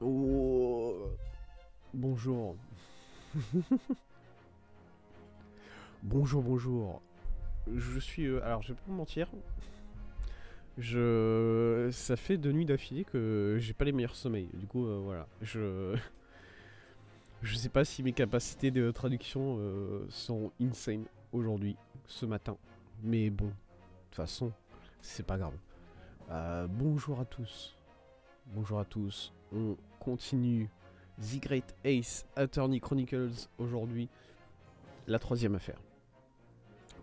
Oh, bonjour. Bonjour. Je suis. Alors, je vais pas vous mentir. Ça fait 2 nuits d'affilée que j'ai pas les meilleurs sommeils. Du coup, voilà. Je sais pas si mes capacités de traduction sont insane aujourd'hui, ce matin. Mais bon, de toute façon, c'est pas grave. Bonjour à tous. Bonjour à tous. On continue The Great Ace Attorney Chronicles aujourd'hui. La troisième affaire.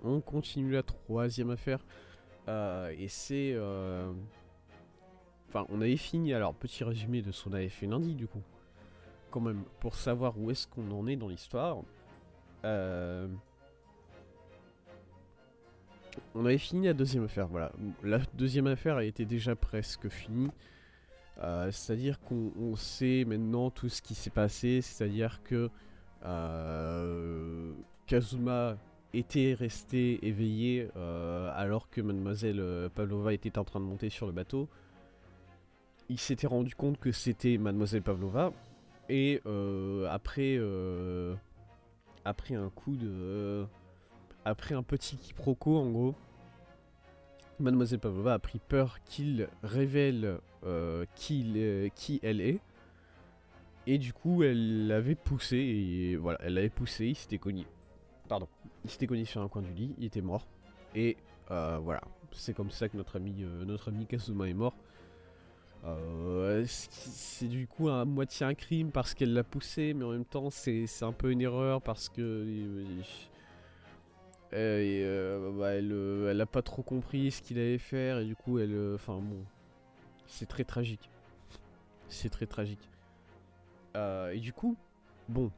On continue la troisième affaire. Et c'est... Enfin, on avait fini, alors petit résumé de ce qu'on avait fait lundi du coup. Quand même, pour savoir où est-ce qu'on en est dans l'histoire. Euh, On avait fini la deuxième affaire, voilà. La deuxième affaire a été déjà presque finie. C'est-à-dire qu'on sait maintenant tout ce qui s'est passé. C'est-à-dire que Kazuma était resté éveillé alors que mademoiselle Pavlova était en train de monter sur le bateau. Il s'était rendu compte que c'était mademoiselle Pavlova et après un coup de après un petit quiproquo en gros, mademoiselle Pavlova a pris peur qu'il révèle qui elle est. Et du coup, elle l'avait poussé, et voilà, elle l'avait poussé, il s'était cogné. Pardon. Il s'était cogné sur un coin du lit, il était mort. Et voilà, c'est comme ça que notre ami Kazuma est mort. C'est du coup à moitié un crime parce qu'elle l'a poussé, mais en même temps c'est un peu une erreur parce que bah, elle a pas trop compris ce qu'il allait faire et du coup enfin bon, c'est très tragique. C'est très tragique. Et du coup, bon,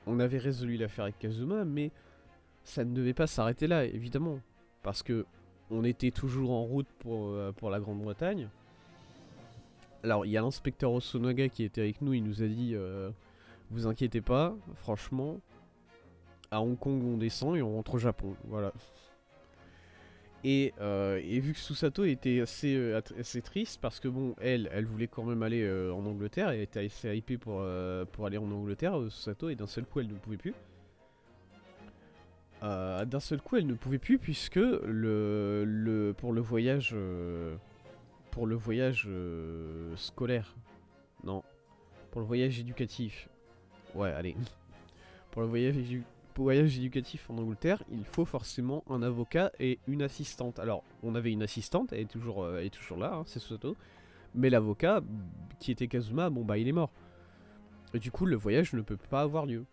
on avait résolu l'affaire avec Kazuma, mais ça ne devait pas s'arrêter là, évidemment. Parce que on était toujours en route pour la Grande-Bretagne. Alors, il y a l'inspecteur Osonaga qui était avec nous, il nous a dit vous inquiétez pas, franchement, à Hong Kong on descend et on rentre au Japon, voilà. Et vu que Susato était assez triste, parce que bon, elle voulait quand même aller en Angleterre, elle était assez hypée pour aller en Angleterre, Susato, et d'un seul coup elle ne pouvait plus. D'un seul coup, elle ne pouvait plus puisque pour le voyage scolaire, non, pour le voyage éducatif. Ouais, allez, pour le voyage éducatif en Angleterre, il faut forcément un avocat et une assistante. Alors, on avait une assistante, elle est toujours là, hein, c'est Soto, mais l'avocat qui était Kazuma, bon bah il est mort. Et du coup, le voyage ne peut pas avoir lieu.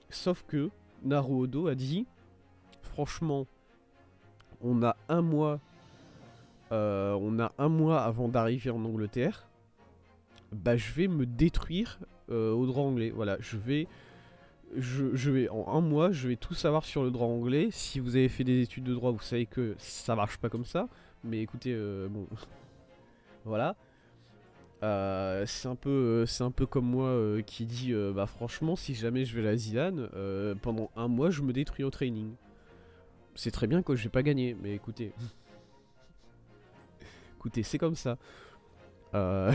Sauf que Naruhodo a dit, franchement, on a un mois avant d'arriver en Angleterre, bah je vais me détruire au droit anglais. Voilà, je vais en un mois, je vais tout savoir sur le droit anglais. Si vous avez fait des études de droit, vous savez que ça marche pas comme ça. Mais écoutez, bon, voilà. C'est un peu comme moi qui dit, bah franchement, si jamais je vais à la Zidane, pendant un mois, je me détruis au training. C'est très bien que je vais pas gagner, mais écoutez, écoutez, c'est comme ça. Euh,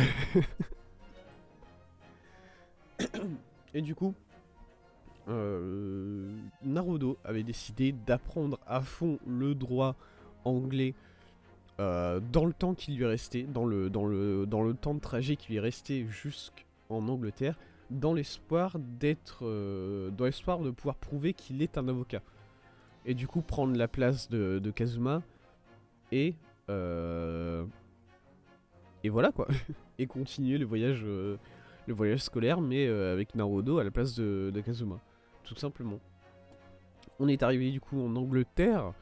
Et du coup, Naruto avait décidé d'apprendre à fond le droit anglais dans le temps qui lui restait, dans le temps de trajet qui lui restait jusqu'en Angleterre, dans l'espoir de pouvoir prouver qu'il est un avocat. Et du coup, prendre la place de Kazuma et euh, et voilà quoi. Et continuer le voyage scolaire, mais avec Naruto à la place de Kazuma. Tout simplement. On est arrivé du coup en Angleterre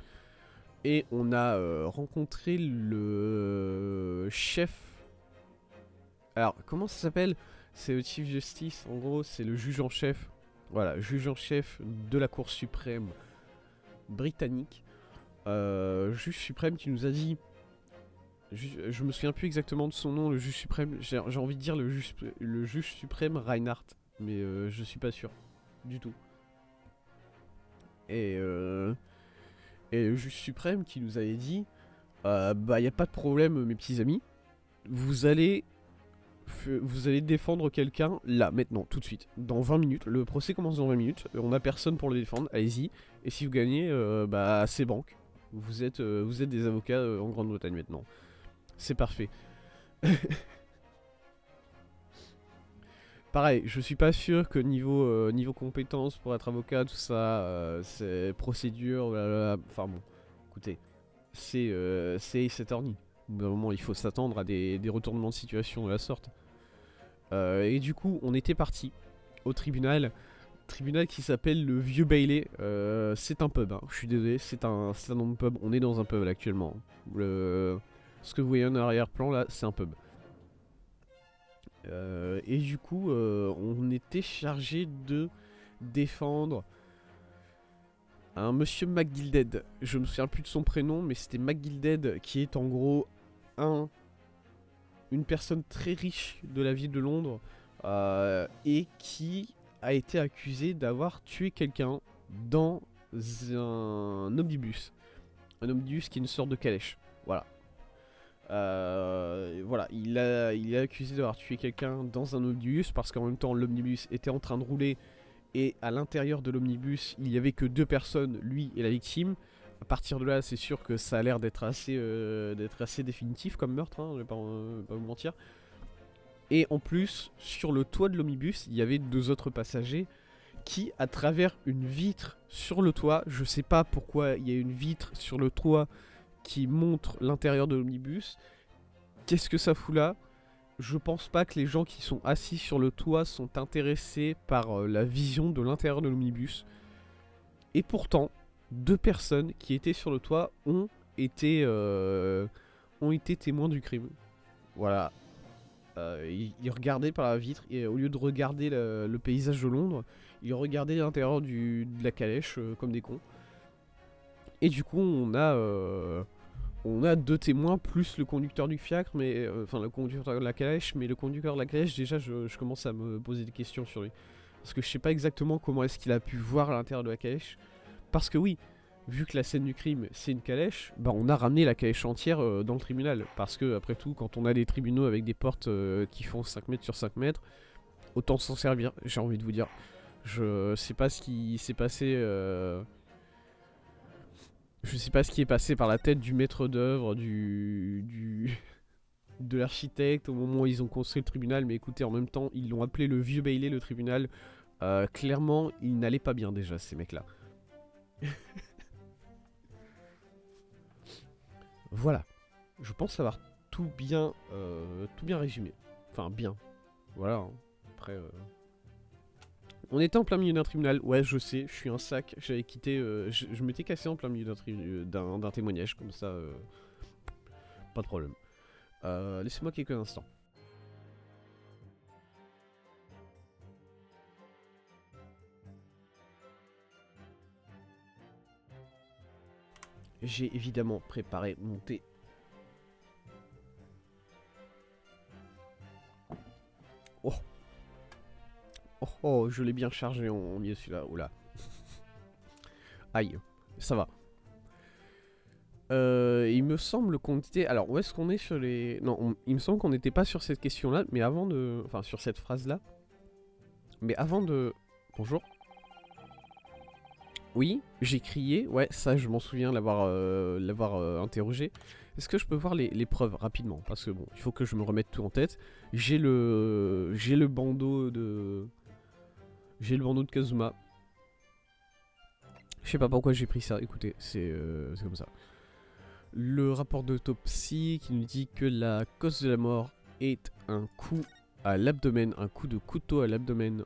et on a rencontré le chef. Alors, comment ça s'appelle? C'est le Chief Justice, en gros, c'est le juge en chef. Voilà, juge en chef de la Cour suprême britannique. Juge suprême qui nous a dit. Je me souviens plus exactement de son nom, le juge suprême. J'ai envie de dire le juge suprême Reinhardt, mais je suis pas sûr du tout. Et, euh, et le juge suprême qui nous avait dit bah y a pas de problème mes petits amis, vous allez vous allez défendre quelqu'un là, maintenant, tout de suite. Dans 20 minutes. Le procès commence dans 20 minutes. On a personne pour le défendre. Allez-y. Et si vous gagnez, bah c'est banque. Vous êtes des avocats en Grande-Bretagne maintenant. C'est parfait. Pareil, je suis pas sûr que niveau compétences pour être avocat, tout ça, c'est procédure, blablabla. Enfin bon, écoutez, c'est Ace Attorney. Au bout d'un moment, il faut s'attendre à des retournements de situation de la sorte. Et du coup, on était parti au tribunal qui s'appelle le Vieux Bailey. C'est un pub, hein. Je suis désolé, c'est un nom de pub. On est dans un pub là, actuellement. Ce que vous voyez en arrière-plan là, c'est un pub. Et du coup, on était chargé de défendre un monsieur McGilded. Je me souviens plus de son prénom, mais c'était McGilded, qui est en gros une personne très riche de la ville de Londres, et qui a été accusé d'avoir tué quelqu'un dans un omnibus. Un omnibus qui est une sorte de calèche. Voilà. Voilà, il est accusé d'avoir tué quelqu'un dans un omnibus parce qu'en même temps l'omnibus était en train de rouler et à l'intérieur de l'omnibus il y avait que 2 personnes, lui et la victime. À partir de là, c'est sûr que ça a l'air d'être assez définitif comme meurtre, hein, je vais pas vous mentir. Et en plus, sur le toit de l'omnibus, il y avait 2 autres passagers qui, à travers une vitre sur le toit, je sais pas pourquoi il y a une vitre sur le toit qui montre l'intérieur de l'omnibus. Qu'est-ce que ça fout là? Je pense pas que les gens qui sont assis sur le toit sont intéressés par la vision de l'intérieur de l'omnibus. Et pourtant, 2 personnes qui étaient sur le toit ont été témoins du crime. Voilà. Ils regardaient par la vitre et au lieu de regarder le paysage de Londres, ils regardaient l'intérieur de la calèche comme des cons. Et du coup, on a 2 témoins plus le conducteur du fiacre, mais enfin le conducteur de la calèche, mais le conducteur de la calèche, déjà, je commence à me poser des questions sur lui, parce que je sais pas exactement comment est-ce qu'il a pu voir à l'intérieur de la calèche. Parce que oui, vu que la scène du crime c'est une calèche, bah on a ramené la calèche entière dans le tribunal, parce que après tout, quand on a des tribunaux avec des portes qui font 5 mètres sur 5 mètres, autant s'en servir. J'ai envie de vous dire, je sais pas ce qui s'est passé. Je sais pas ce qui est passé par la tête du maître d'œuvre, de l'architecte au moment où ils ont construit le tribunal, mais écoutez, en même temps, ils l'ont appelé le Vieux Bailey, le tribunal. Clairement, ils n'allaient pas bien déjà, ces mecs-là. Voilà. Je pense avoir tout bien résumé. Enfin, bien. Voilà. Hein. Après... On était en plein milieu d'un tribunal, ouais je sais, je suis un sac, j'avais quitté, je m'étais cassé en plein milieu d'un témoignage, comme ça, pas de problème. Laissez-moi quelques instants. J'ai évidemment préparé mon thé. Oh. Oh, je l'ai bien chargé en milieu celui-là. Oula. Aïe, ça va. Il me semble qu'on était... Alors, où est-ce qu'on est sur les... Non, il me semble qu'on n'était pas sur cette question-là, mais avant de... Enfin, sur cette phrase-là. Mais avant de... Bonjour. Oui, j'ai crié. Ouais, ça, je m'en souviens l'avoir interrogé. Est-ce que je peux voir les preuves rapidement? Parce que bon, il faut que je me remette tout en tête. J'ai le bandeau de... J'ai le bandeau de Kazuma. Je sais pas pourquoi j'ai pris ça, écoutez, c'est comme ça. Le rapport d'autopsie qui nous dit que la cause de la mort est un coup à l'abdomen, un coup de couteau à l'abdomen.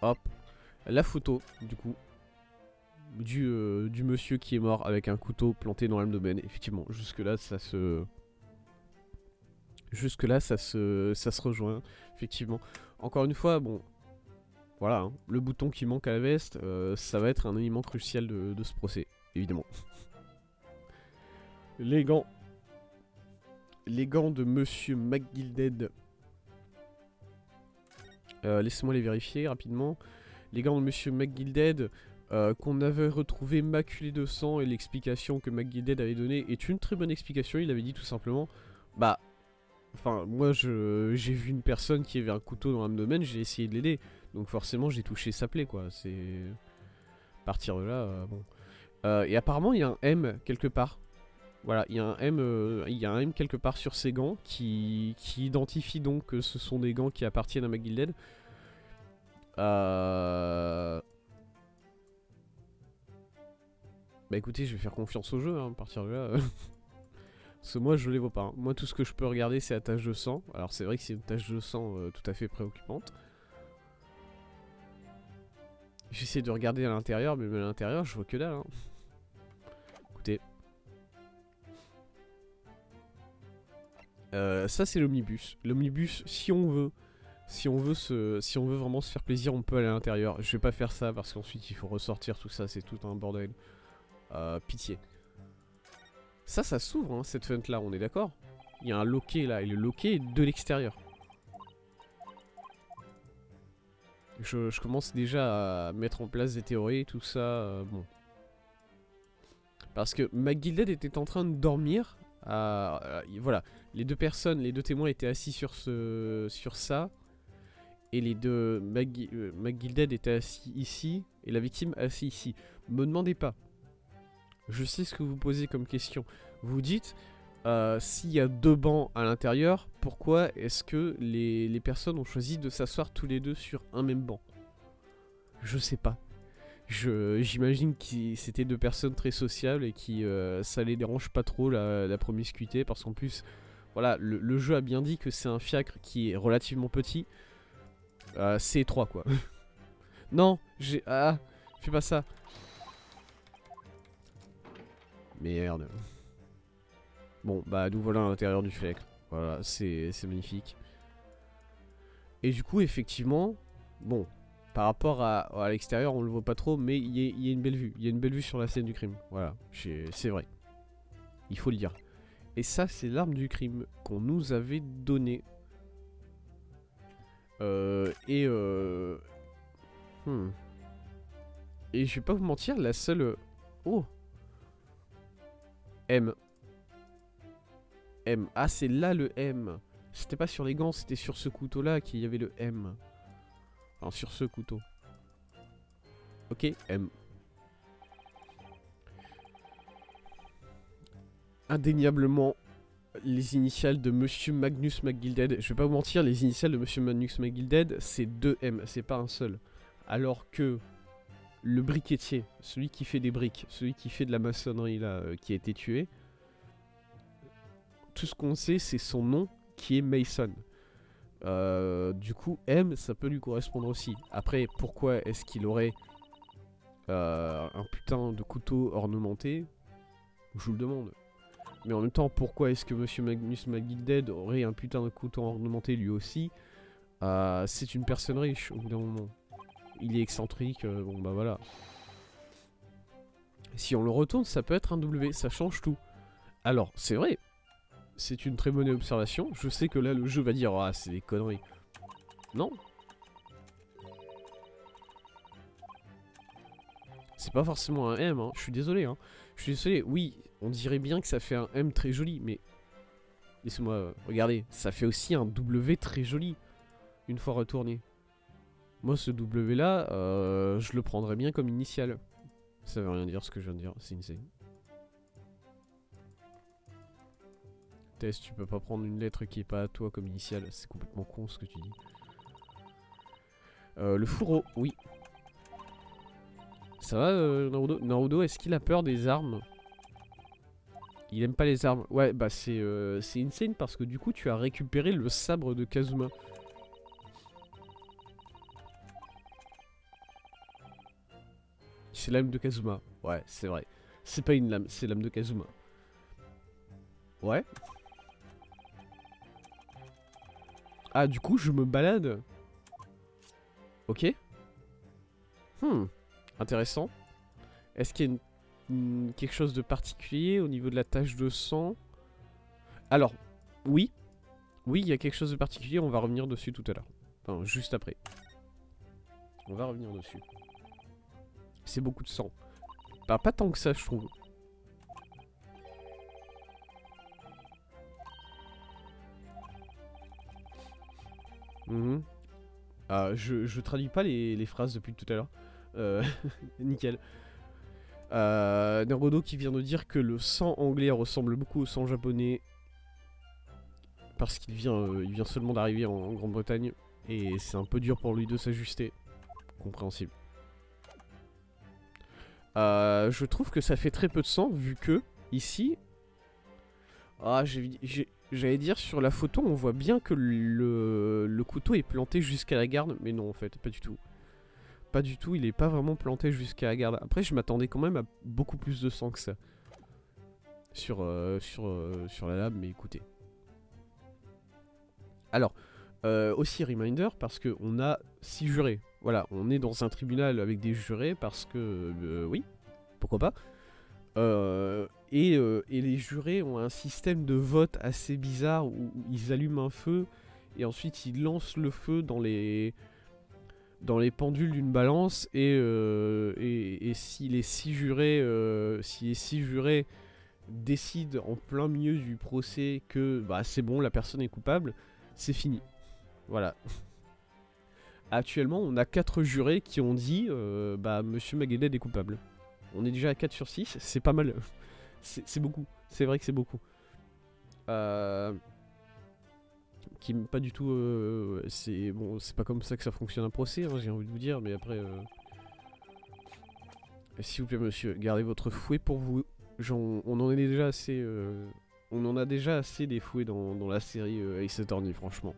Hop, la photo du coup du monsieur qui est mort avec un couteau planté dans l'abdomen. Effectivement, jusque-là ça se rejoint, effectivement. Encore une fois, bon, voilà, hein, le bouton qui manque à la veste, ça va être un élément crucial de ce procès, évidemment. Les gants de Monsieur McGilded. Laissez-moi les vérifier rapidement. Les gants de Monsieur McGilded, qu'on avait retrouvé maculé de sang, et l'explication que McGilded avait donnée est une très bonne explication. Il avait dit tout simplement, bah, enfin, moi j'ai vu une personne qui avait un couteau dans l'abdomen, j'ai essayé de l'aider, donc forcément j'ai touché sa plaie, quoi. C'est à partir de là, bon. Et apparemment il y a un M quelque part. Voilà, il y a un M quelque part sur ces gants qui identifie donc que ce sont des gants qui appartiennent à McGilded. Bah écoutez, je vais faire confiance au jeu, hein, à partir de là. Parce que moi je les vois pas. Hein. Moi tout ce que je peux regarder c'est la tache de sang. Alors c'est vrai que c'est une tache de sang tout à fait préoccupante. J'essaie de regarder à l'intérieur, mais à l'intérieur je vois que dalle. Hein. Écoutez. Ça c'est l'omnibus. L'omnibus, si on veut vraiment se faire plaisir, on peut aller à l'intérieur. Je vais pas faire ça parce qu'ensuite il faut ressortir tout ça, c'est tout un bordel. Pitié. Ça s'ouvre, hein, cette fenêtre là, on est d'accord? Il y a un loquet là, et le loquet est de l'extérieur. Je commence déjà à mettre en place des théories, tout ça, bon. Parce que McGilded était en train de dormir. Voilà, les deux personnes, les deux témoins étaient assis sur ça. Et les deux, McGilded était assis ici, et la victime assis ici. Me demandez pas. Je sais ce que vous posez comme question. Vous dites, s'il y a deux bancs à l'intérieur, pourquoi est-ce que les personnes ont choisi de s'asseoir tous les deux sur un même banc? Je sais pas. J'imagine que c'était deux personnes très sociables et qui ça les dérange pas trop la promiscuité, parce qu'en plus, voilà, le jeu a bien dit que c'est un fiacre qui est relativement petit. C'est étroit quoi. Non, fais pas ça. Merde. Bon, bah nous voilà à l'intérieur du fiacre. Voilà, c'est magnifique. Et du coup, effectivement, bon, par rapport à l'extérieur, on le voit pas trop, mais il y a une belle vue. Il y a une belle vue sur la scène du crime. Voilà, c'est vrai. Il faut le dire. Et ça, c'est l'arme du crime qu'on nous avait donnée. Et je vais pas vous mentir, la seule... Oh M. M. Ah, c'est là le M. C'était pas sur les gants, c'était sur ce couteau-là qu'il y avait le M. Enfin, sur ce couteau. Ok, M. Indéniablement, les initiales de Monsieur Magnus McGilded. Je vais pas vous mentir, les initiales de Monsieur Magnus McGilded, c'est 2 M, c'est pas un seul. Alors que le briquetier, celui qui fait des briques, celui qui fait de la maçonnerie là, qui a été tué, tout ce qu'on sait, c'est son nom qui est Mason. Du coup, M, ça peut lui correspondre aussi. Après, pourquoi est-ce qu'il aurait un putain de couteau ornementé? Je vous le demande. Mais en même temps, pourquoi est-ce que Monsieur Magnus McGilded aurait un putain de couteau ornementé lui aussi? C'est une personne riche, au bout d'un moment. Il est excentrique, bon bah voilà. Si on le retourne, ça peut être un W, ça change tout. Alors, c'est vrai, c'est une très bonne observation. Je sais que là, le jeu va dire, ah, c'est des conneries. Non. C'est pas forcément un M, hein. Je suis désolé, hein. Je suis désolé, oui, on dirait bien que ça fait un M très joli, mais... Laissez-moi regarder, ça fait aussi un W très joli, une fois retourné. Moi, ce W là, je le prendrais bien comme initial. Ça veut rien dire ce que je viens de dire, c'est insane. Tess, tu peux pas prendre une lettre qui est pas à toi comme initiale, c'est complètement con ce que tu dis. Le fourreau, oui. Ça va, Naruto? Naruto, est-ce qu'il a peur des armes? Il aime pas les armes. Ouais, bah c'est insane parce que du coup, tu as récupéré le sabre de Kazuma. C'est l'âme de Kazuma. Ouais, c'est vrai. C'est pas une lame, c'est l'âme de Kazuma. Ouais. Ah, du coup, je me balade. Ok. Intéressant. Est-ce qu'il y a quelque chose de particulier au niveau de la tache de sang? Alors, oui. Oui, il y a quelque chose de particulier, on va revenir dessus tout à l'heure. Enfin, juste après. On va revenir dessus. C'est beaucoup de sang. Bah, pas tant que ça, je trouve. Mhm. Je traduis pas les phrases depuis tout à l'heure. Nickel. Nerodo qui vient de dire que le sang anglais ressemble beaucoup au sang japonais. Parce qu'il vient seulement d'arriver en Grande-Bretagne. Et c'est un peu dur pour lui de s'ajuster. Compréhensible. Je trouve que ça fait très peu de sang, vu que, ici... Ah, j'allais dire, sur la photo, on voit bien que le couteau est planté jusqu'à la garde. Mais non, en fait, pas du tout. Pas du tout, il est pas vraiment planté jusqu'à la garde. Après, je m'attendais quand même à beaucoup plus de sang que ça. Sur la lame, mais écoutez. Alors, aussi reminder, parce qu'on a 6 jurés. Voilà, on est dans un tribunal avec des jurés, parce que, oui, pourquoi pas. Et les jurés ont un système de vote assez bizarre où ils allument un feu et ensuite ils lancent le feu dans les pendules d'une balance et si les 6 jurés décident en plein milieu du procès que bah, c'est bon, la personne est coupable, c'est fini. Voilà. Actuellement, on a 4 jurés qui ont dit bah Monsieur Magueded est coupable. On est déjà à 4 sur 6, c'est pas mal. C'est beaucoup, c'est vrai que c'est beaucoup. Qui pas du tout... c'est bon, c'est pas comme ça que ça fonctionne un procès, hein, j'ai envie de vous dire, mais après... S'il vous plaît monsieur, gardez votre fouet pour vous. On en est déjà assez... on en a déjà assez des fouets dans la série Ace Attorney, franchement.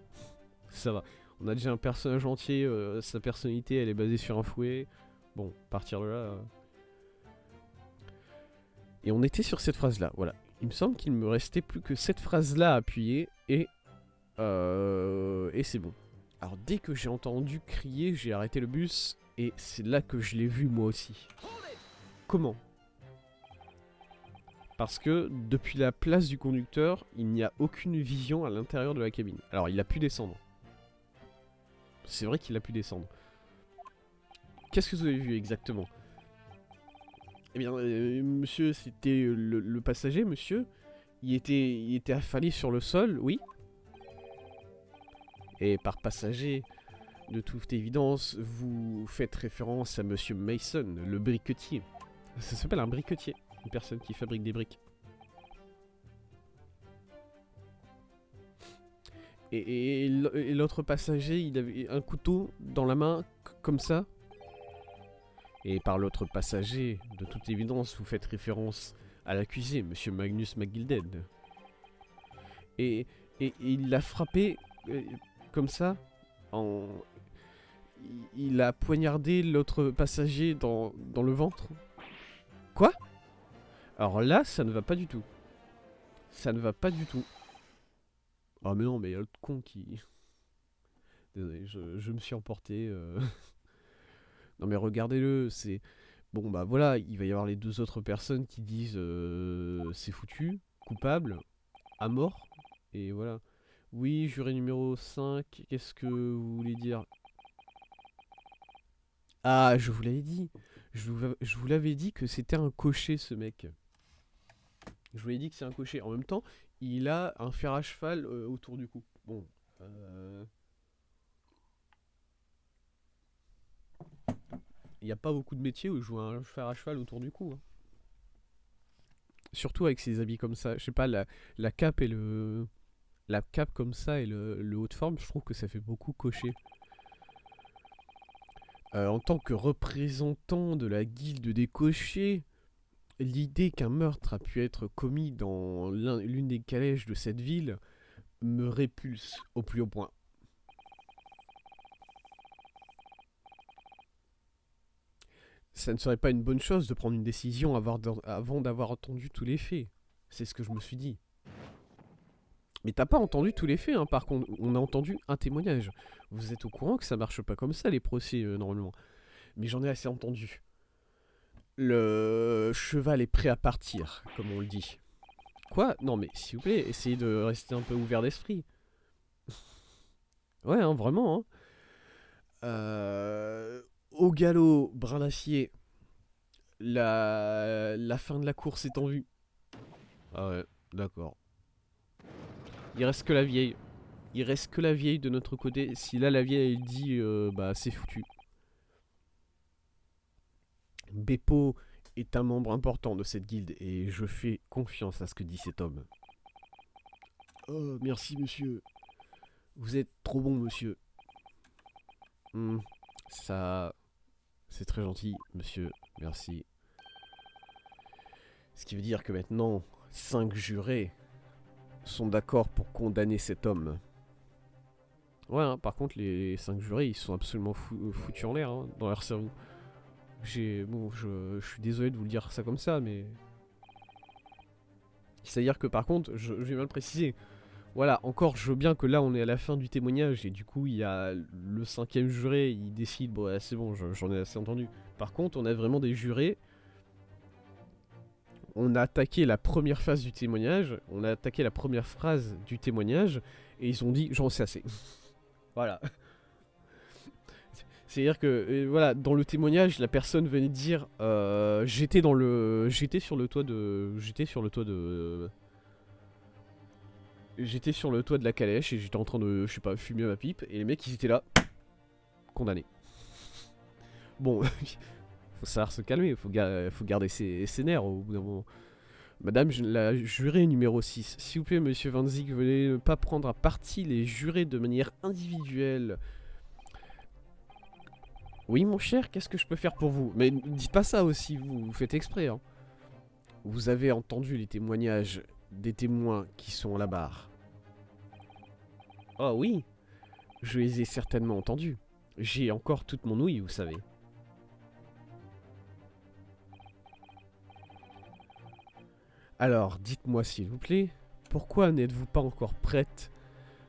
Ça va. On a déjà un personnage entier, sa personnalité elle est basée sur un fouet. Bon, partir de là... Et on était sur cette phrase-là, voilà. Il me semble qu'il me restait plus que cette phrase-là à appuyer, et c'est bon. Alors dès que j'ai entendu crier, j'ai arrêté le bus, et c'est là que je l'ai vu moi aussi. Comment? Parce que depuis la place du conducteur, il n'y a aucune vision à l'intérieur de la cabine. Alors il a pu descendre. C'est vrai qu'il a pu descendre. Qu'est-ce que vous avez vu exactement? Eh bien, monsieur, c'était le passager, monsieur. Il était affalé sur le sol, oui. Et par passager, de toute évidence, vous faites référence à monsieur Mason, le briquetier. Ça s'appelle un briquetier, une personne qui fabrique des briques. Et l'autre passager, il avait un couteau dans la main, comme ça. Et par l'autre passager, de toute évidence, vous faites référence à l'accusé, monsieur Magnus McGilded. Et il l'a frappé comme ça, il a poignardé l'autre passager dans le ventre. Quoi? Alors là, ça ne va pas du tout. Ça ne va pas du tout. Oh mais non, mais il y a l'autre con qui... Désolé, je me suis emporté. Non mais regardez-le, c'est... Bon bah voilà, il va y avoir les 2 autres personnes qui disent c'est foutu, coupable, à mort, et voilà. Oui, juré numéro 5, qu'est-ce que vous voulez dire? Ah, je vous l'avais dit. Je vous l'avais dit que c'était un cocher, ce mec. Je vous l'ai dit que c'est un cocher. En même temps, il a un fer à cheval autour du cou. Bon. Il n'y a pas beaucoup de métiers où je vois un fer à cheval autour du cou. Hein. Surtout avec ses habits comme ça. Je sais pas, la cape et le... La cape comme ça et le haut de forme, je trouve que ça fait beaucoup cocher. En tant que représentant de la guilde des cochers, l'idée qu'un meurtre a pu être commis dans l'une des calèches de cette ville me répulse au plus haut point. Ça ne serait pas une bonne chose de prendre une décision avant d'avoir entendu tous les faits. C'est ce que je me suis dit. Mais t'as pas entendu tous les faits, hein, par contre, on a entendu un témoignage. Vous êtes au courant que ça marche pas comme ça, les procès, normalement. Mais j'en ai assez entendu. Le cheval est prêt à partir, comme on le dit. Quoi? Non mais, s'il vous plaît, essayez de rester un peu ouvert d'esprit. Ouais, hein, vraiment, hein. Au galop, brin d'acier. la fin de la course est en vue. Ah ouais, d'accord. Il reste que la vieille. Il reste que la vieille de notre côté. Si là la vieille elle dit bah c'est foutu. Beppo est un membre important de cette guilde et je fais confiance à ce que dit cet homme. Oh merci monsieur. Vous êtes trop bon monsieur. Ça c'est très gentil monsieur. Merci. Ce qui veut dire que maintenant 5 jurés sont d'accord pour condamner cet homme. Ouais, hein, par contre, les 5 jurés, ils sont absolument foutus en l'air, hein, dans leur cerveau. Bon, je suis désolé de vous le dire ça comme ça, mais... C'est-à-dire que par contre, je vais mal préciser. Voilà, encore, je veux bien que là, on est à la fin du témoignage, et du coup, il y a le 5e juré, il décide, bon, c'est bon, j'en ai assez entendu. Par contre, on a vraiment des jurés. On a attaqué la première phase du témoignage, on a attaqué la première phrase du témoignage, et ils ont dit, j'en sais assez. Voilà. C'est-à-dire que, voilà, dans le témoignage, la personne venait de dire j'étais sur le toit de la calèche et j'étais en train de, je sais pas, fumer ma pipe et les mecs ils étaient là, condamnés. Bon, faut savoir se calmer, faut garder ses nerfs au bout d'un moment. Madame la jurée numéro 6, s'il vous plaît monsieur Van Ziek, veuillez ne pas prendre à partie les jurés de manière individuelle. Oui mon cher, qu'est-ce que je peux faire pour vous? Mais ne dites pas ça aussi, vous faites exprès. Hein. Vous avez entendu les témoignages des témoins qui sont à la barre. Oh oui, je les ai certainement entendus. J'ai encore toute mon ouïe, vous savez. Alors, dites-moi s'il vous plaît, pourquoi n'êtes-vous pas encore prête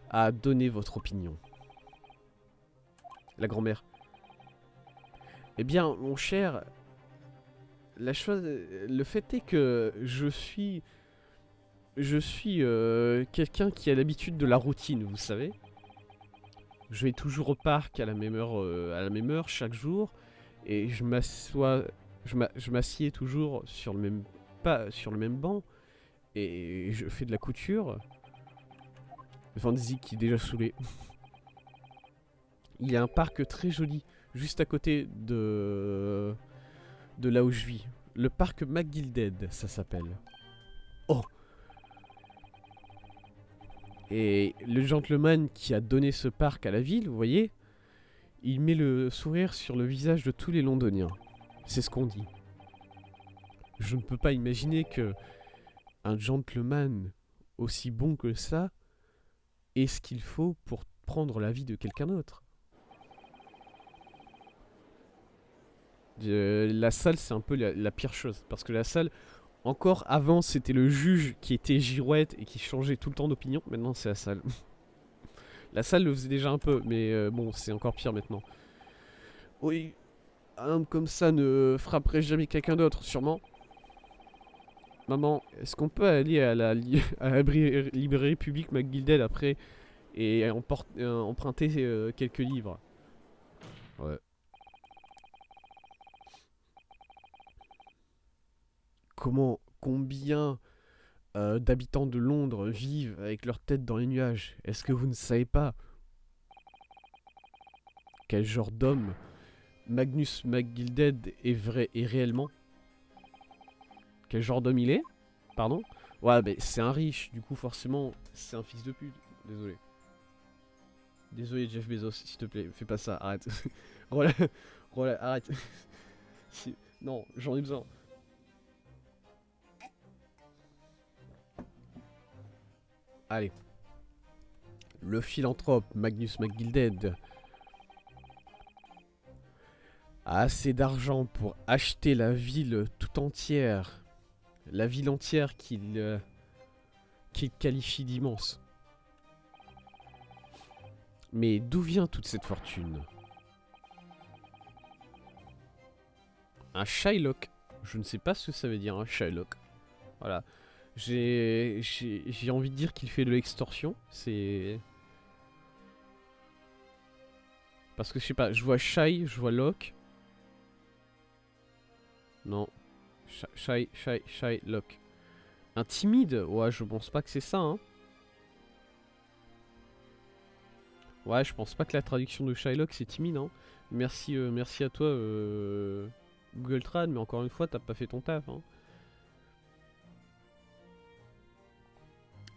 à donner votre opinion? La grand-mère. Eh bien, mon cher, le fait est que je suis quelqu'un qui a l'habitude de la routine, vous savez. Je vais toujours au parc à la même heure chaque jour, et je m'assieds toujours sur le même banc, et je fais de la couture. Van Ziek qui est déjà saoulé. Il y a un parc très joli, juste à côté de là où je vis. Le parc McGilded, ça s'appelle. Oh! Et le gentleman qui a donné ce parc à la ville, vous voyez, il met le sourire sur le visage de tous les Londoniens. C'est ce qu'on dit. Je ne peux pas imaginer que un gentleman aussi bon que ça ait ce qu'il faut pour prendre la vie de quelqu'un d'autre. La salle, c'est un peu la pire chose. Parce que la salle, encore avant, c'était le juge qui était girouette et qui changeait tout le temps d'opinion. Maintenant, c'est la salle. La salle le faisait déjà un peu, mais bon, c'est encore pire maintenant. Oui, un homme comme ça ne frapperait jamais quelqu'un d'autre, sûrement. Maman, est-ce qu'on peut aller à la librairie publique McGilded après et emprunter quelques livres? Ouais. Combien d'habitants de Londres vivent avec leur tête dans les nuages? Est-ce que vous ne savez pas quel genre d'homme Magnus McGilded est vrai et réellement? Quel genre d'homme il est? Pardon? Ouais, mais c'est un riche, du coup forcément c'est un fils de pute. Désolé. Désolé Jeff Bezos, s'il te plaît, fais pas ça, arrête. Arrête. Non, j'en ai besoin. Allez. Le philanthrope Magnus McGilded a assez d'argent pour acheter la ville tout entière. La ville entière qu'il qualifie d'immense. Mais d'où vient toute cette fortune? Un Shylock. Je ne sais pas ce que ça veut dire, un Shylock. Voilà. J'ai envie de dire qu'il fait de l'extorsion. C'est... Parce que je sais pas, je vois Shy, je vois Lock. Non. Shylock. Un timide? Ouais, je pense pas que c'est ça, hein. Ouais, je pense pas que la traduction de Shylock c'est timide, hein. Merci, merci à toi, Google Trad, mais encore une fois, t'as pas fait ton taf, hein.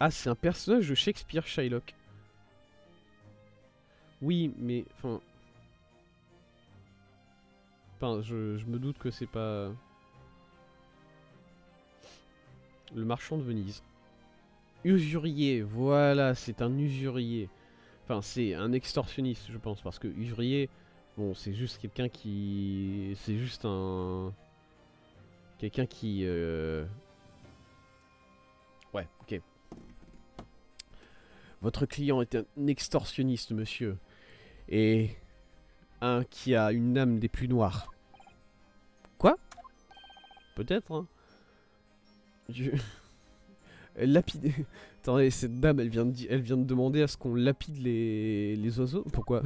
Ah, c'est un personnage de Shakespeare, Shylock. Oui, mais enfin, je me doute que c'est pas le marchand de Venise. Usurier, voilà, c'est un usurier. Enfin, c'est un extorsionniste, je pense, parce que usurier, bon, c'est juste quelqu'un qui, c'est juste un, quelqu'un qui, ouais, ok. Votre client est un extorsionniste, monsieur, et un qui a une âme des plus noires. Quoi? Peut-être, hein. Je... Lapider. Attendez, cette dame, elle vient de demander à ce qu'on lapide les oiseaux. Pourquoi?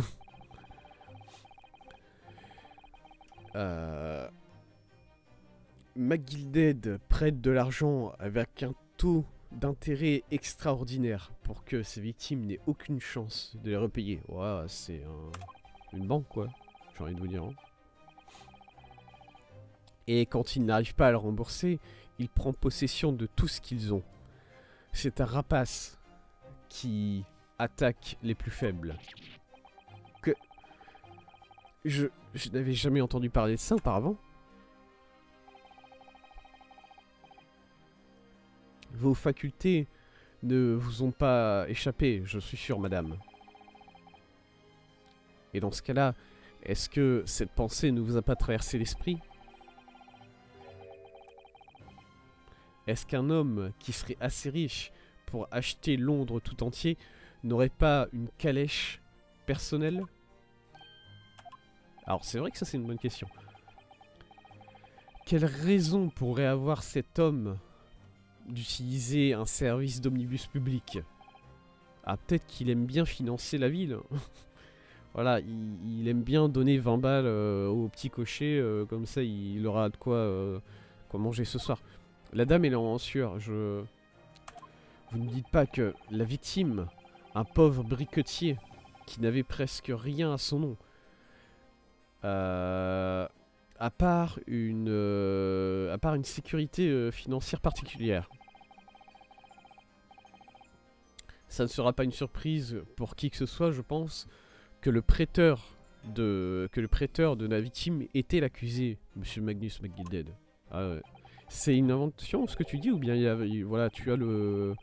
McGilded prête de l'argent avec un taux d'intérêt extraordinaire pour que ses victimes n'aient aucune chance de les repayer. Ouah, c'est une banque, quoi. J'ai envie de vous dire. Hein. Et quand il n'arrive pas à le rembourser, il prend possession de tout ce qu'ils ont. C'est un rapace qui attaque les plus faibles. Que je n'avais jamais entendu parler de ça auparavant. Vos facultés ne vous ont pas échappé, je suis sûr, madame. Et dans ce cas-là, est-ce que cette pensée ne vous a pas traversé l'esprit? Est-ce qu'un homme qui serait assez riche pour acheter Londres tout entier n'aurait pas une calèche personnelle? Alors c'est vrai que ça c'est une bonne question. Quelle raison pourrait avoir cet homme d'utiliser un service d'omnibus public? Ah, peut-être qu'il aime bien financer la ville. Voilà, il aime bien donner 20 balles au petit cocher, comme ça il aura de quoi manger ce soir. La dame elle est en sueur, Vous ne dites pas que la victime, un pauvre briquetier qui n'avait presque rien à son nom, à part une sécurité financière particulière. Ça ne sera pas une surprise pour qui que ce soit, je pense, que le prêteur de la victime était l'accusé, Monsieur Magnus McGilded. C'est une invention ce que tu dis ou bien voilà, tu as le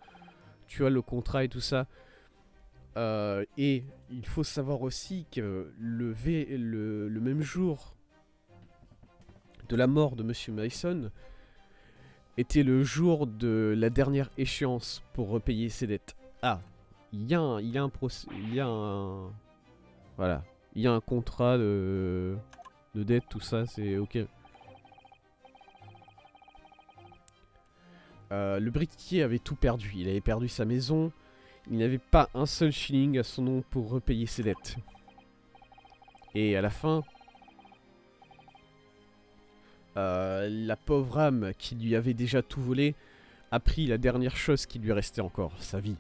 contrat et tout ça. Et il faut savoir aussi que le même jour de la mort de Monsieur Mason était le jour de la dernière échéance pour repayer ses dettes. Ah, il y a un voilà, il y a un contrat de dette, tout ça, c'est ok. Le briquetier avait tout perdu. Il avait perdu sa maison. Il n'avait pas un seul shilling à son nom pour repayer ses dettes. Et à la fin, la pauvre âme qui lui avait déjà tout volé a pris la dernière chose qui lui restait encore, sa vie.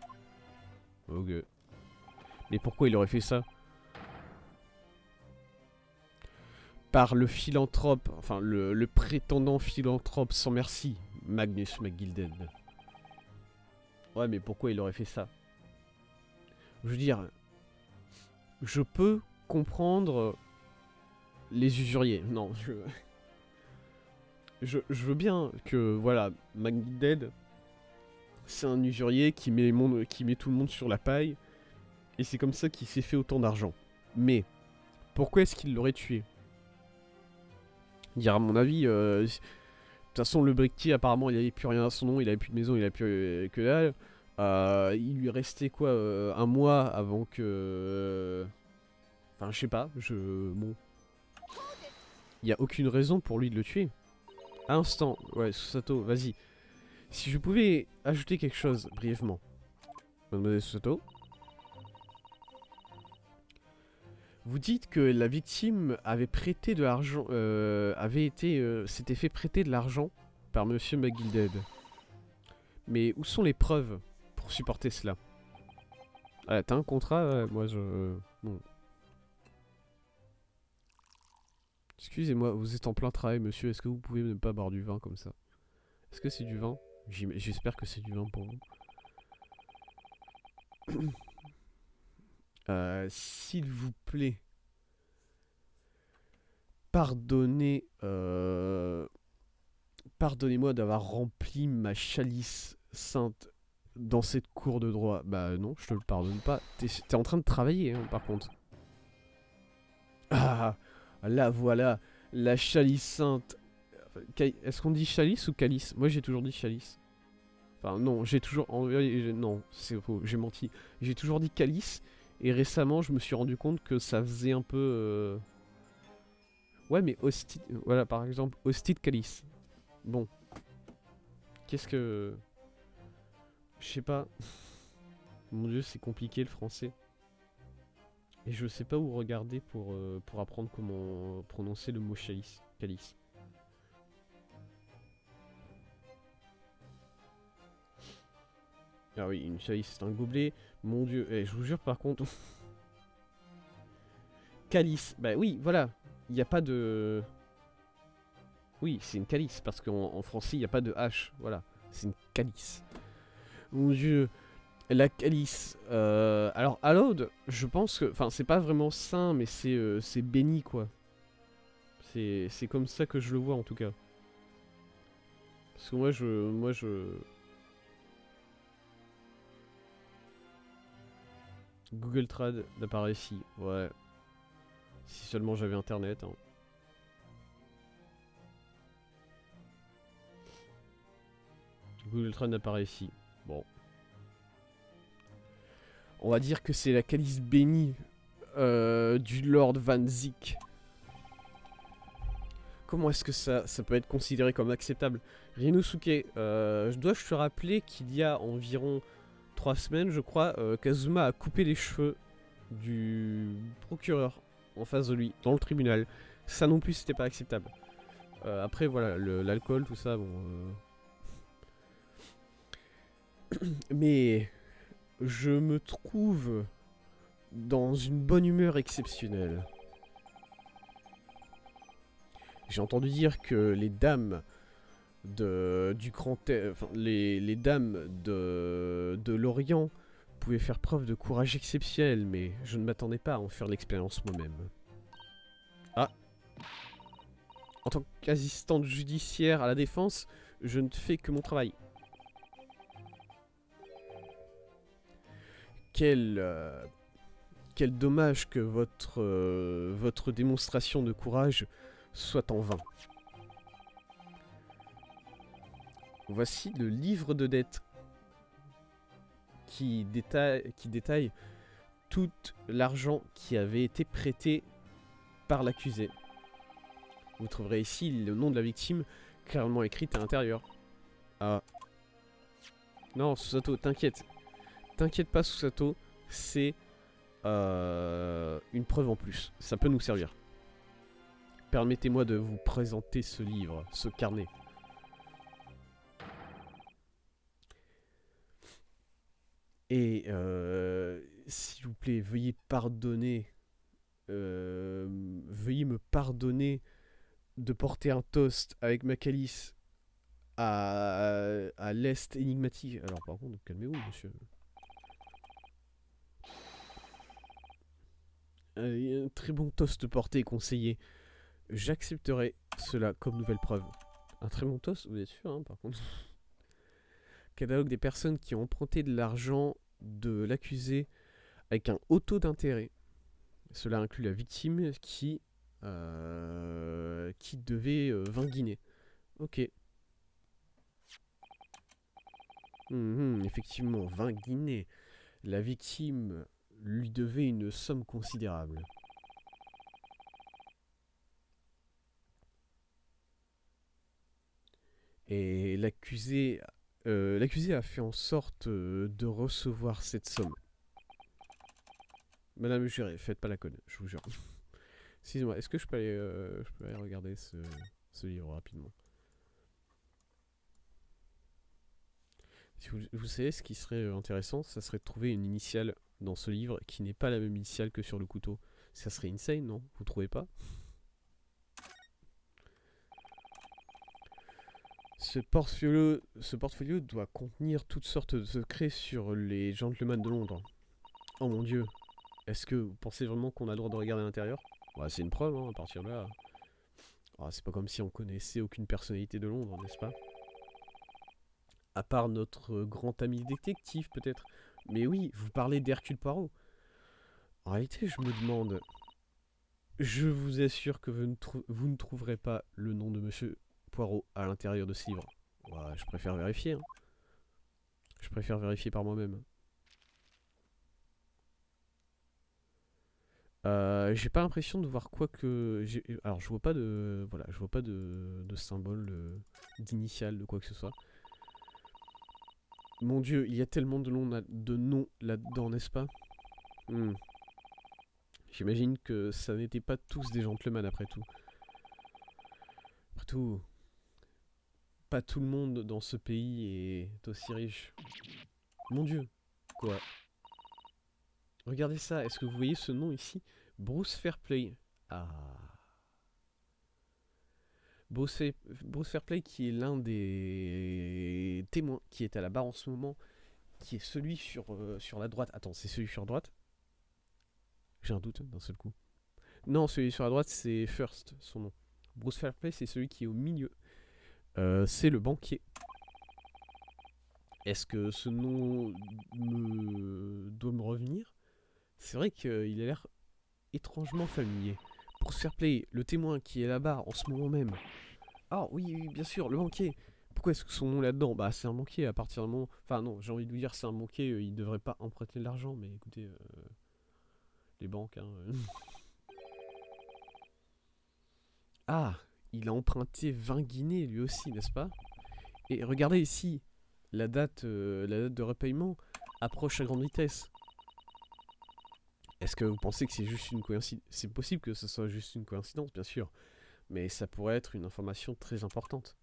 Ok. Mais pourquoi il aurait fait ça? Par le philanthrope, enfin le prétendant philanthrope sans merci, Magnus McGilded. Ouais, mais pourquoi il aurait fait ça? Je veux dire, je peux comprendre les usuriers. Non, je veux bien que, voilà, McGilded, c'est un usurier qui met tout le monde sur la paille, et c'est comme ça qu'il s'est fait autant d'argent. Mais, pourquoi est-ce qu'il l'aurait tué? Dire à mon avis, de toute façon le briquetier apparemment il avait plus rien à son nom, il avait plus de maison, il avait plus que dalle. Il lui restait quoi, un mois avant que... Enfin je sais pas, bon. Il y a aucune raison pour lui de le tuer. À l'instant, ouais, Susato, vas-y. Si je pouvais ajouter quelque chose brièvement. Mademoiselle Susato. Vous dites que la victime avait prêté de l'argent, s'était fait prêter de l'argent par Monsieur McGilded. Mais où sont les preuves pour supporter cela? Ah, t'as un contrat? Ouais, moi je... Bon. Excusez-moi, vous êtes en plein travail, monsieur. Est-ce que vous pouvez ne pas boire du vin comme ça? Est-ce que c'est du vin? J'espère que c'est du vin pour vous. S'il vous plaît, pardonnez... Pardonnez-moi d'avoir rempli ma chalice sainte dans cette cour de droit. Bah non, je te le pardonne pas. T'es en train de travailler, hein, par contre. Ah, là voilà, la chalice sainte. Est-ce qu'on dit chalice ou calice? Moi j'ai toujours dit chalice. Enfin non, j'ai toujours... Non, c'est faux, j'ai menti. J'ai toujours dit calice. Et récemment, je me suis rendu compte que ça faisait un peu... Ouais, mais hostie... Voilà, par exemple, hostie de calice. Bon. Qu'est-ce que... Je sais pas. Mon dieu, c'est compliqué le français. Et je sais pas où regarder pour apprendre comment prononcer le mot chalice. Calice. Ah oui, une chalice, c'est un gobelet. Mon dieu, je vous jure par contre... Calice, bah oui, voilà. Il n'y a pas de... Oui, c'est une calice, parce qu'en français, il n'y a pas de H. Voilà, c'est une calice. Mon dieu, la calice. Alors, à l'aude, je pense que... Enfin, c'est pas vraiment sain, mais c'est béni, quoi. C'est comme ça que je le vois, en tout cas. Parce que moi, je... Google Trad apparaît ici, ouais. Si seulement j'avais internet, hein. Google Trad apparaît ici. Bon. On va dire que c'est la calice bénie du Lord Van Zik. Comment est-ce que ça peut être considéré comme acceptable? Rinosuke, je dois te rappeler qu'il y a environ 3 semaines, je crois, Kazuma a coupé les cheveux du procureur en face de lui, dans le tribunal. Ça non plus, c'était pas acceptable. Après, voilà, l'alcool, tout ça, bon... Mais... Je me trouve dans une bonne humeur exceptionnelle. J'ai entendu dire que les dames du enfin, les dames de l'Orient pouvaient faire preuve de courage exceptionnel, mais je ne m'attendais pas à en faire l'expérience moi-même. Ah. En tant qu'assistante judiciaire à la défense, je ne fais que mon travail. Quel dommage que votre démonstration de courage soit en vain. Voici le livre de dette qui détaille tout l'argent qui avait été prêté par l'accusé. Vous trouverez ici le nom de la victime clairement écrit à l'intérieur. Ah. Non, Susato, t'inquiète. T'inquiète pas, Susato, c'est une preuve en plus. Ça peut nous servir. Permettez-moi de vous présenter ce livre, ce carnet. Et s'il vous plaît, veuillez me pardonner de porter un toast avec ma calice à l'Est énigmatique. Alors par contre, calmez-vous, monsieur. Un très bon toast porté et conseillé. J'accepterai cela comme nouvelle preuve. Un très bon toast, vous êtes sûr, hein, par contre. Catalogue des personnes qui ont emprunté de l'argent de l'accusé avec un haut taux d'intérêt. Cela inclut la victime qui devait 20 guinées. Ok. Effectivement, 20 guinées. La victime lui devait une somme considérable. Et l'accusé a fait en sorte de recevoir cette somme. Madame Juré, faites pas la conne, je vous jure. Excusez-moi, est-ce que je peux aller regarder ce livre rapidement? Si vous savez, ce qui serait intéressant, ça serait de trouver une initiale dans ce livre qui n'est pas la même initiale que sur le couteau. Ça serait insane, non? Vous trouvez pas? Ce portfolio doit contenir toutes sortes de secrets sur les gentlemen de Londres. Oh mon dieu, est-ce que vous pensez vraiment qu'on a le droit de regarder à l'intérieur? Bah, c'est une preuve, hein, à partir de là. Ah, c'est pas comme si on connaissait aucune personnalité de Londres, n'est-ce pas? À part notre grand ami détective, peut-être. Mais oui, vous parlez d'Hercule Poirot. En réalité, je me demande... Je vous assure que vous ne trouverez pas le nom de Monsieur Poirot à l'intérieur de ce livre. Ouais, je préfère vérifier. Hein. Je préfère vérifier par moi-même. J'ai pas l'impression de voir quoi que... Alors, je vois pas de... Voilà, je vois pas de symbole, d'initiale, de quoi que ce soit. Mon dieu, il y a tellement de noms là-dedans, n'est-ce pas? J'imagine que ça n'était pas tous des gentlemen après tout. Après tout, pas tout le monde dans ce pays est aussi riche. Mon dieu, quoi? Regardez ça, est-ce que vous voyez ce nom ici? Bruce Fairplay. Ah. Bruce Fairplay qui est l'un des témoins qui est à la barre en ce moment, qui est celui sur la droite. Attends, c'est celui sur droite? J'ai un doute d'un seul coup. Non, celui sur la droite, c'est First, son nom. Bruce Fairplay, c'est celui qui est au milieu. C'est le banquier. Est-ce que ce nom doit me revenir? C'est vrai qu'il a l'air étrangement familier. Bruce Fairplay, le témoin qui est là-bas en ce moment même. Ah oui, oui, bien sûr, le banquier. Pourquoi est-ce que son nom est là-dedans? Bah c'est un banquier à partir du moment... Enfin non, j'ai envie de vous dire c'est un banquier, il devrait pas emprunter de l'argent, mais écoutez, les banques, hein. Ah, il a emprunté 20 guinées lui aussi, n'est-ce pas? Et regardez ici, la date de repaiement approche à grande vitesse. Est-ce que vous pensez que c'est juste une coïncidence? C'est possible que ce soit juste une coïncidence, bien sûr. Mais ça pourrait être une information très importante.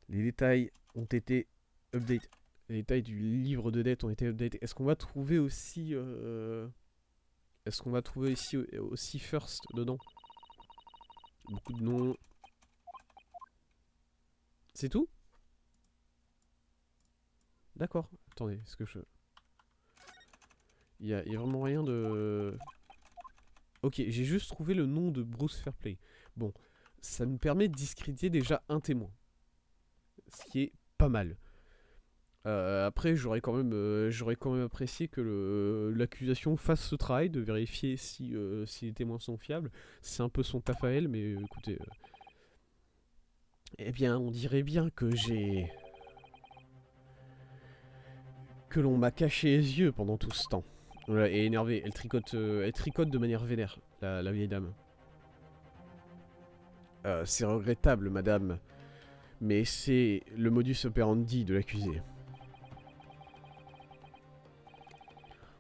Les détails ont été updatés. Les détails du livre de dette ont été updatés. Est-ce qu'on va trouver aussi... Est-ce qu'on va trouver ici aussi First dedans? Beaucoup de noms. C'est tout? D'accord. Attendez, est-ce que je... Il y a vraiment rien de... Ok, j'ai juste trouvé le nom de Bruce Fairplay. Bon, ça nous permet de discréditer déjà un témoin. Ce qui est pas mal. Après, j'aurais quand même apprécié que l'accusation fasse ce travail de vérifier si les témoins sont fiables. C'est un peu son taf à elle, mais écoutez... Eh bien, on dirait bien que j'ai... Que l'on m'a caché les yeux pendant tout ce temps. Voilà, et énervée, elle tricote de manière vénère, la vieille dame. C'est regrettable, madame, mais c'est le modus operandi de l'accusé.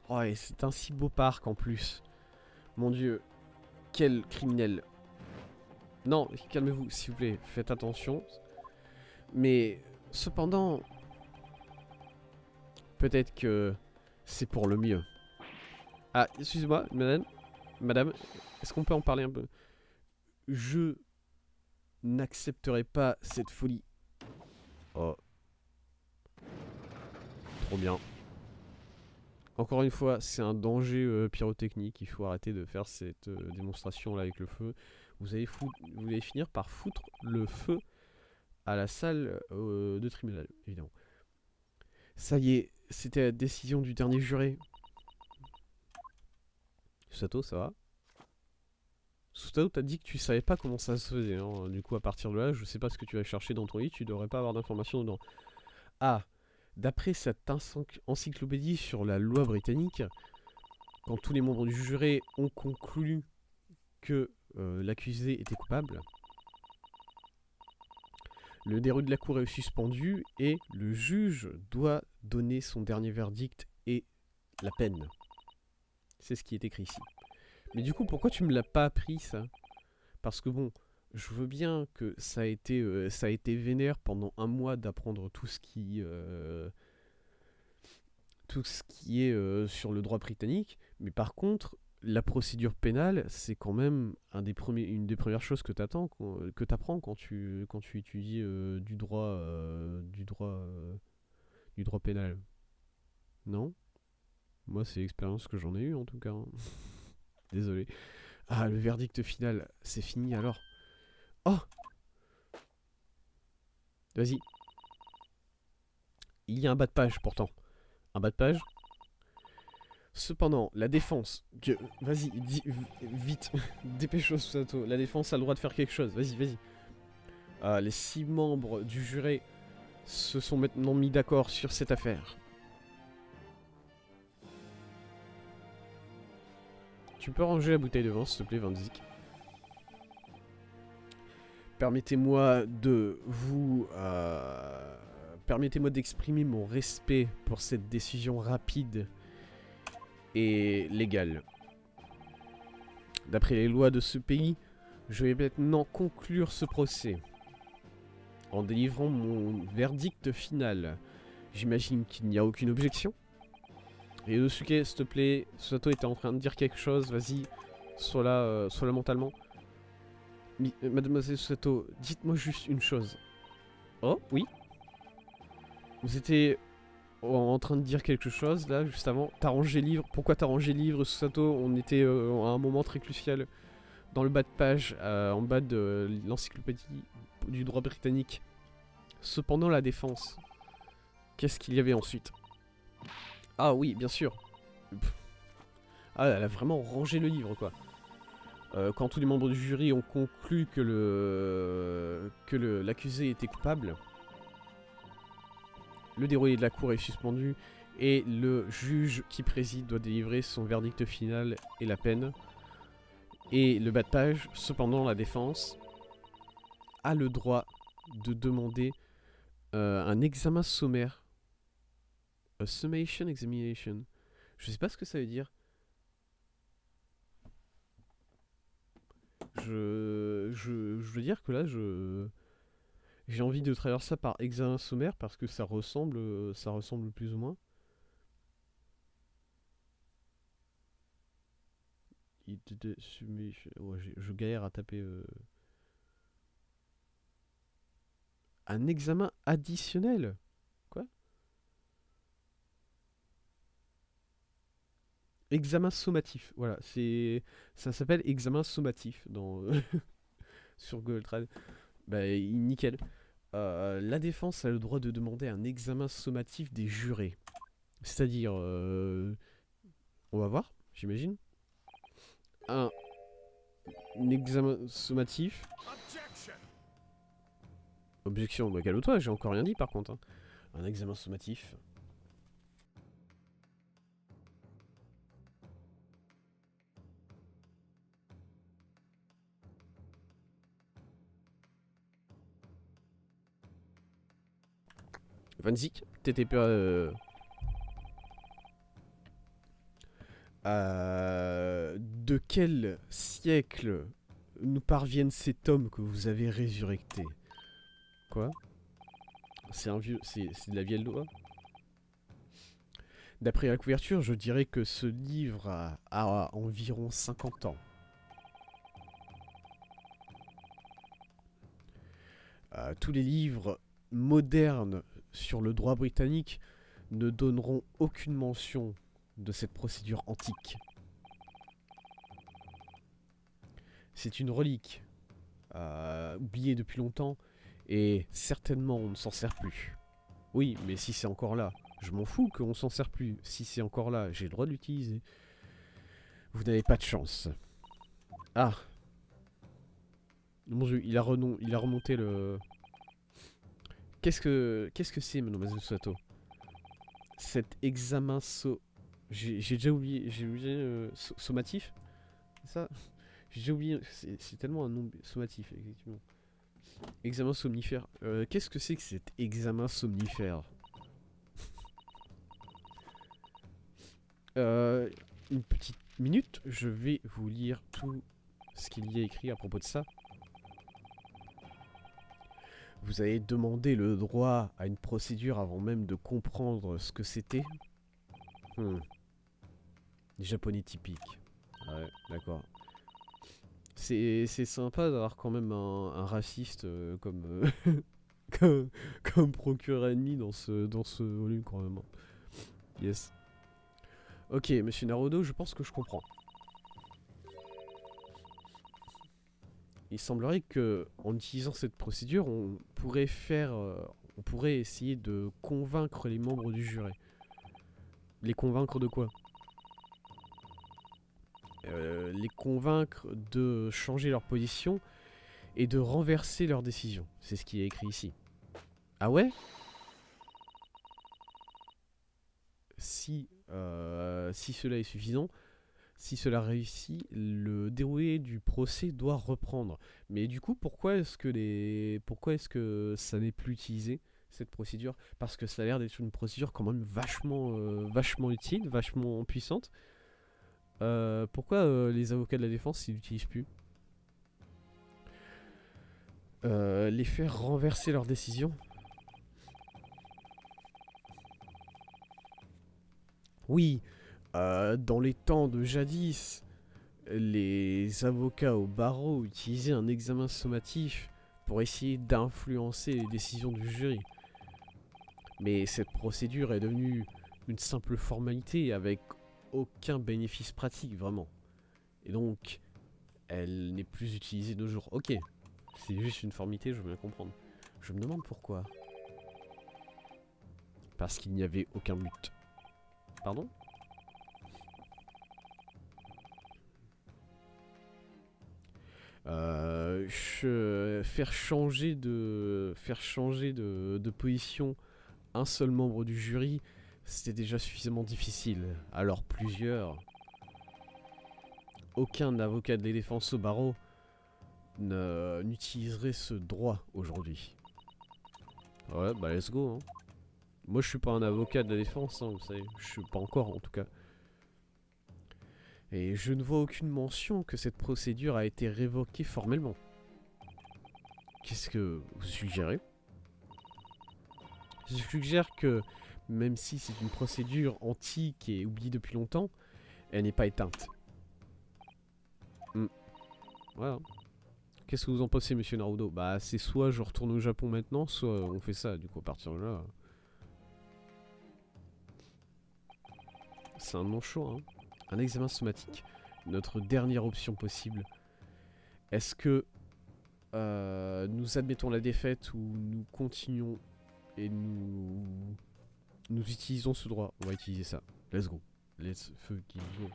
Oh, et c'est un si beau parc en plus. Mon dieu, quel criminel. Non, calmez-vous, s'il vous plaît, faites attention. Mais, cependant, peut-être que c'est pour le mieux. Ah, excusez-moi, madame, est-ce qu'on peut en parler un peu? Je n'accepterai pas cette folie. Oh. Trop bien. Encore une fois, c'est un danger pyrotechnique. Il faut arrêter de faire cette démonstration là avec le feu. Vous allez finir par foutre le feu à la salle de tribunal, évidemment. Ça y est, c'était la décision du dernier juré. Sato, ça va? Sato, t'as dit que tu savais pas comment ça se faisait. Hein. Du coup, à partir de là, je sais pas ce que tu vas chercher dans ton lit. Tu devrais pas avoir d'informations dedans. Ah, d'après cette encyclopédie sur la loi britannique, quand tous les membres du juré ont conclu que l'accusé était coupable, le déroulé de la cour est suspendu et le juge doit donner son dernier verdict et la peine. C'est ce qui est écrit ici. Mais du coup, pourquoi tu me l'as pas appris, ça? Parce que bon, Je veux bien que ça a été vénère pendant un mois d'apprendre tout ce qui est sur le droit britannique, mais par contre, la procédure pénale, c'est quand même une des premières choses que tu apprends quand tu étudies du droit pénal. Non? Moi, c'est l'expérience que j'en ai eue en tout cas, hein. Désolé. Ah, le verdict final, c'est fini alors. Oh! Vas-y. Il y a un bas de page pourtant. Un bas de page. Cependant, la défense. Vas-y, vite. Dépêche-toi, Susato. La défense a le droit de faire quelque chose. Vas-y, vas-y. Les 6 membres du jury se sont maintenant mis d'accord sur cette affaire. Tu peux ranger la bouteille de vin, s'il te plaît, Van Zik. Permettez-moi de vous... Permettez-moi d'exprimer mon respect pour cette décision rapide et légale. D'après les lois de ce pays, je vais maintenant conclure ce procès en délivrant mon verdict final. J'imagine qu'il n'y a aucune objection. Et Yosuke, s'il te plaît, Sato était en train de dire quelque chose, vas-y, sois là mentalement. Mademoiselle Sato, dites-moi juste une chose. Oh, oui. Vous étiez en train de dire quelque chose là, juste avant. T'as rangé livre. Pourquoi t'as rangé livre, Sato? On était à un moment très crucial. Dans le bas de page, en bas de l'encyclopédie du droit britannique. Cependant, la défense. Qu'est-ce qu'il y avait ensuite? Ah oui, bien sûr. Ah, elle a vraiment rangé le livre, quoi. Quand tous les membres du jury ont conclu que l'accusé était coupable, le déroulé de la cour est suspendu et le juge qui préside doit délivrer son verdict final et la peine. Et le bas de page, cependant, la défense a le droit de demander un examen sommaire. A summation examination. Je sais pas ce que ça veut dire. Je veux dire que là, j'ai envie de traduire ça par examen sommaire parce que ça ressemble plus ou moins. Ouais, je galère à taper. Un examen additionnel. Quoi? Examen sommatif. Voilà, ça s'appelle examen sommatif dans sur Google Trad. Bah nickel. La défense a le droit de demander un examen sommatif des jurés. C'est-à-dire, on va voir, j'imagine. Un examen sommatif. Objection, bah calme-toi, j'ai encore rien dit par contre, hein. Un examen sommatif. Van Zik, t'étais pas... de quel siècle nous parviennent ces tomes que vous avez résurrectés? Quoi? C'est un vieux... C'est de la vieille loi? D'après la couverture, je dirais que ce livre a environ 50 ans. Tous les livres modernes sur le droit britannique ne donneront aucune mention de cette procédure antique. C'est une relique, oubliée depuis longtemps, et certainement on ne s'en sert plus. Oui, mais si c'est encore là, je m'en fous qu'on s'en sert plus. Si c'est encore là, j'ai le droit de l'utiliser. Vous n'avez pas de chance. Ah. Mon dieu, il a remonté le... Qu'est-ce que c'est, mademoiselle Sato? Cet examen J'ai déjà oublié... J'ai oublié... sommatif? C'est ça? J'ai oublié... C'est tellement un nom sommatif, effectivement. Examen somnifère. Qu'est-ce que c'est que cet examen somnifère? Une petite minute, je vais vous lire tout ce qu'il y a écrit à propos de ça. vous avez demandé le droit à une procédure avant même de comprendre ce que c'était. Japonais typique. Ouais, d'accord. C'est sympa d'avoir quand même un raciste comme, comme procureur ennemi dans ce volume quand même. Yes. Ok, monsieur Naruto, je pense que je comprends. Il semblerait que, en utilisant cette procédure, on pourrait essayer de convaincre les membres du jury. Les convaincre de quoi? Les convaincre de changer leur position et de renverser leur décision. C'est ce qui est écrit ici. Ah ouais? Si cela est suffisant, si cela réussit, le déroulé du procès doit reprendre. Mais du coup, pourquoi est-ce que ça n'est plus utilisé, cette procédure? Parce que ça a l'air d'être une procédure quand même vachement utile, vachement puissante. Pourquoi les avocats de la défense ils l'utilisent plus? Les faire renverser leur décision? Oui, dans les temps de jadis, les avocats au barreau utilisaient un examen sommatif pour essayer d'influencer les décisions du jury. Mais cette procédure est devenue une simple formalité avec aucun bénéfice pratique vraiment. Et donc, elle n'est plus utilisée de nos jours. Ok, c'est juste une formalité, je veux bien comprendre. Je me demande pourquoi. Parce qu'il n'y avait aucun but. Pardon? Faire changer de position un seul membre du jury, c'était déjà suffisamment difficile. Alors plusieurs. Aucun avocat de la défense au barreau n'utiliserait ce droit aujourd'hui. Ouais, bah let's go. Hein. Moi je suis pas un avocat de la défense, hein, vous savez. Je suis pas encore en tout cas. Et je ne vois aucune mention que cette procédure a été révoquée formellement. Qu'est-ce que vous suggérez? Je suggère que, même si c'est une procédure antique et oubliée depuis longtemps, elle n'est pas éteinte. Voilà. Qu'est-ce que vous en pensez, monsieur Naruto? Bah, c'est soit je retourne au Japon maintenant, soit on fait ça, du coup, à partir de là. C'est un non-choix, hein. Un examen somatique. Notre dernière option possible. Est-ce que nous admettons la défaite ou nous continuons et nous utilisons ce droit? On va utiliser ça. Let's go. Let's fucking go.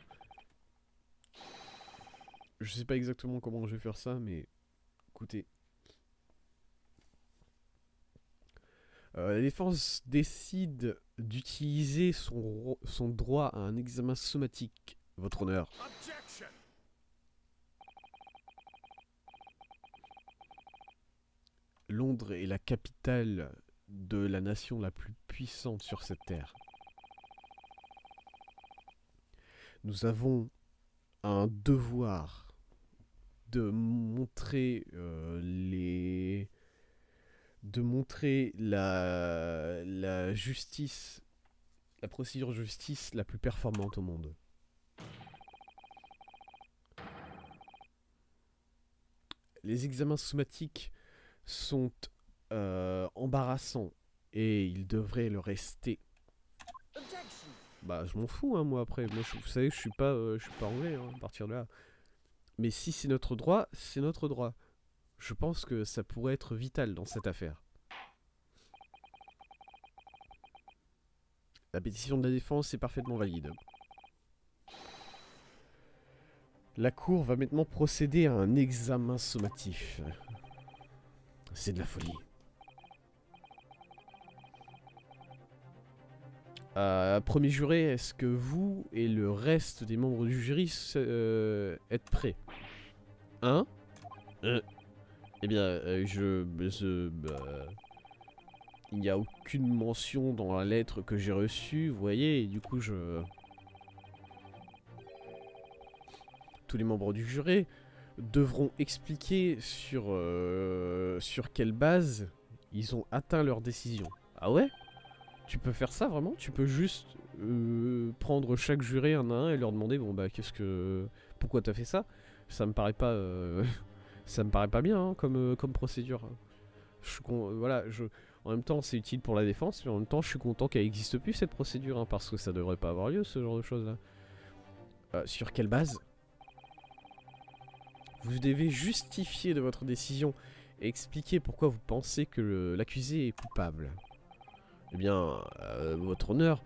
Je sais pas exactement comment je vais faire ça, mais écoutez. La défense décide d'utiliser son droit à un examen somatique, votre honneur. Londres est la capitale de la nation la plus puissante sur cette terre. Nous avons un devoir de montrer la justice, la procédure de justice la plus performante au monde. Les examens somatiques sont embarrassants et ils devraient le rester. Bah je m'en fous hein, moi après, moi, vous savez je suis pas anglais hein, à partir de là. Mais si c'est notre droit, c'est notre droit. Je pense que ça pourrait être vital dans cette affaire. La pétition de la défense est parfaitement valide. La cour va maintenant procéder à un examen sommatif. C'est de la folie. Premier juré, est-ce que vous et le reste des membres du jury êtes prêts? Hein? Eh bien, il n'y a aucune mention dans la lettre que j'ai reçue, vous voyez, et du coup tous les membres du jury devront expliquer sur quelle base Ils ont atteint leur décision. Ah ouais? Tu peux faire ça vraiment? Tu peux juste prendre chaque juré un à un et leur demander bon bah qu'est-ce que... Pourquoi t'as fait ça? Ça me paraît pas... ça me paraît pas bien hein, comme procédure. En même temps c'est utile pour la défense, mais en même temps je suis content qu'elle existe plus cette procédure hein, parce que ça devrait pas avoir lieu ce genre de choses là. Sur quelle base? Vous devez justifier de votre décision et expliquer pourquoi vous pensez que l'accusé est coupable. Eh bien, votre honneur,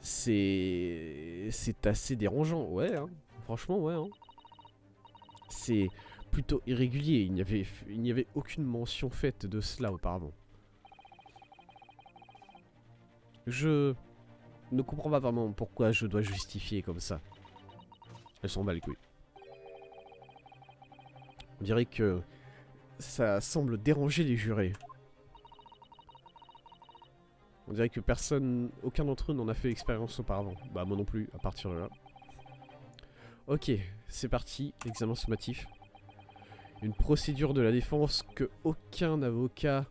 c'est assez dérangeant. Ouais, hein. Franchement, ouais. Hein. C'est plutôt irrégulier. Il n'y avait aucune mention faite de cela auparavant. Je ne comprends pas vraiment pourquoi je dois justifier comme ça. Elles s'en bat les couilles. On dirait que ça semble déranger les jurés. On dirait que aucun d'entre eux n'en a fait l'expérience auparavant. Bah moi non plus, à partir de là. Ok, c'est parti, examen sommatif. Une procédure de la défense que aucun avocat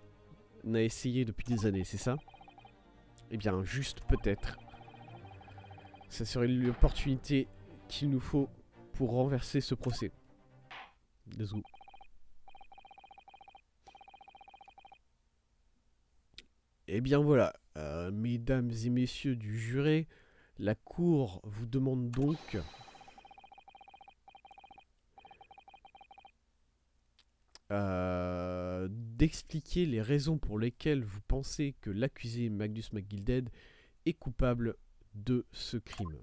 n'a essayé depuis des années, c'est ça? Eh bien, juste peut-être. Ça serait l'opportunité qu'il nous faut pour renverser ce procès. Let's go. Eh bien voilà, mesdames et messieurs du juré, la cour vous demande donc d'expliquer les raisons pour lesquelles vous pensez que l'accusé Magnus McGilded est coupable de ce crime.